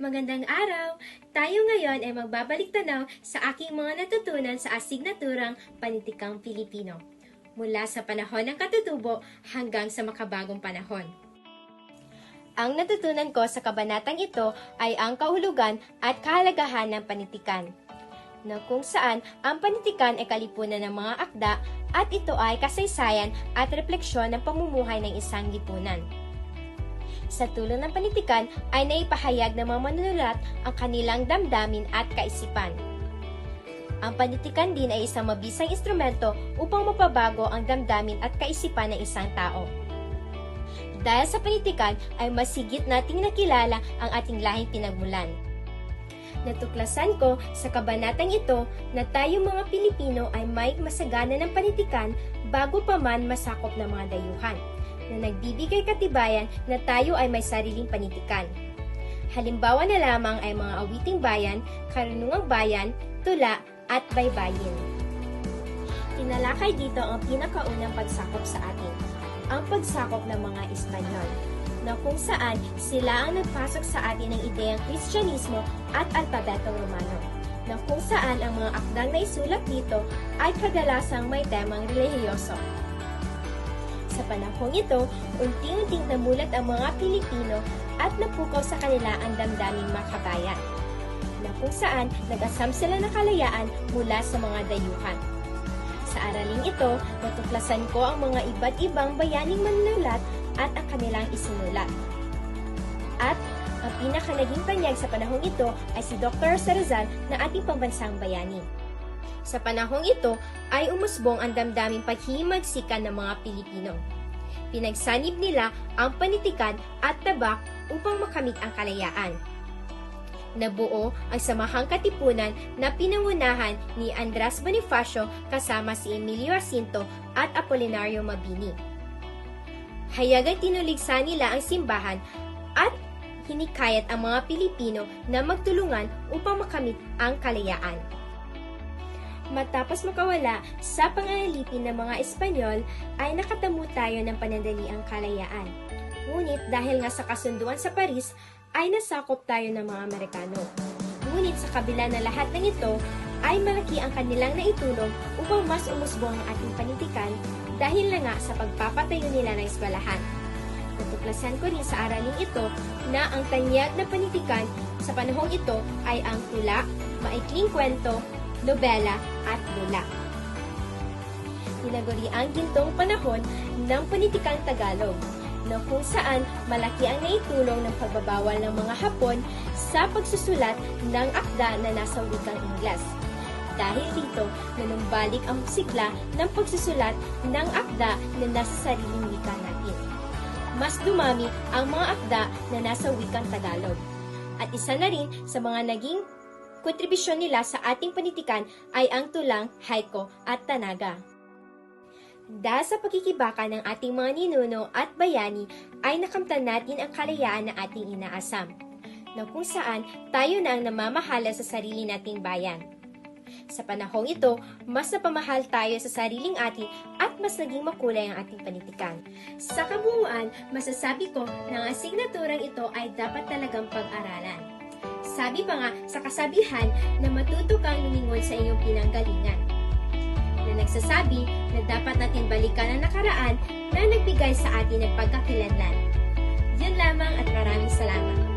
Magandang araw! Tayo ngayon ay magbabalik tanaw sa aking mga natutunan sa asignaturang Panitikang Pilipino, mula sa panahon ng katutubo hanggang sa makabagong panahon. Ang natutunan ko sa kabanatang ito ay ang kahulugan at kahalagahan ng panitikan, na kung saan ang panitikan ay kalipunan ng mga akda at ito ay kasaysayan at refleksyon ng pamumuhay ng isang lipunan. Sa tulong ng panitikan ay naipahayag ng mga manunulat ang kanilang damdamin at kaisipan. Ang panitikan din ay isang mabisang instrumento upang mapabago ang damdamin at kaisipan ng isang tao. Dahil sa panitikan ay mas higit nating nakilala ang ating lahing pinagmulan. Natuklasan ko sa kabanatang ito na tayong mga Pilipino ay may masagana ng panitikan bago pa man masakop ng mga dayuhan, na nagbibigay katibayan na tayo ay may sariling panitikan. Halimbawa na lamang ay mga awiting bayan, karunungang bayan, tula, at baybayin. Tinalakay dito ang pinakaunang pagsakop sa atin, ang pagsakop ng mga Espanyol, na kung saan sila ang nagpasok sa atin ng ideyang Kristyanismo at alpabetong Romano, na kung saan ang mga akdang na isulat dito ay kadalasang may temang relihiyoso. Sa panahong ito, unti-unting namulat ang mga Pilipino at napukaw sa kanila ang damdaming makabayan, na kung saan nag-asam sila ng kalayaan mula sa mga dayuhan. Sa araling ito, natuklasan ko ang mga iba't ibang bayaning manunulat at ang kanilang isinulat. At ang pinaka-naging tanyag sa panahong ito ay si Dr. Salazar na ating pambansang bayani. Sa panahong ito ay umusbong ang damdaming paghihimagsikan ng mga Pilipino. Pinagsanib nila ang panitikan at tabak upang makamit ang kalayaan. Nabuo ang samahang katipunan na pinangunahan ni Andres Bonifacio kasama si Emilio Jacinto at Apolinario Mabini. Hayagang tinuligsa nila ang simbahan at hinikayat ang mga Pilipino na magtulungan upang makamit ang kalayaan. Matapos makawala sa pangangalipin ng mga Espanyol, ay nakatamo tayo ng panandaliang kalayaan. Ngunit dahil nga sa kasunduan sa Paris, ay nasakop tayo ng mga Amerikano. Ngunit sa kabila na lahat ng ito, ay malaki ang kanilang naitulong upang mas umusbong ang ating panitikan dahil na nga sa pagpapatayo nila ng eskwelahan. Natuklasan ko rin sa araling ito na ang tanyag na panitikan sa panahong ito ay ang tula, maikling kwento, nobela at dula. Tinaguri ang gintong panahon ng panitikang Tagalog, na kung saan malaki ang naitulong ng pagbabawal ng mga Hapon sa pagsusulat ng akda na nasa wikang Ingles. Dahil dito, nanumbalik ang sigla ng pagsusulat ng akda na nasa sariling wika natin. Mas dumami ang mga akda na nasa wikang Tagalog. At isa na rin sa mga naging kontribusyon nila sa ating panitikan ay ang tulang, haiku at tanaga. Dahil sa pagkikibaka ng ating mga ninuno at bayani ay nakamtan natin ang kalayaan na ating inaasam, na kung saan tayo na ang namamahala sa sarili nating bayan. Sa panahong ito, mas napamahal tayo sa sariling atin at mas naging makulay ang ating panitikan. Sa kabuuan, masasabi ko na ang asignaturang ito ay dapat talagang pag-aralan. Sabi pa nga sa kasabihan na matuto kang lumingon sa iyong pinanggalingan, na nagsasabi na dapat natin balikan ang nakaraan na nagbigay sa atin ng pagkakilanlan. Yun lamang at maraming salamat.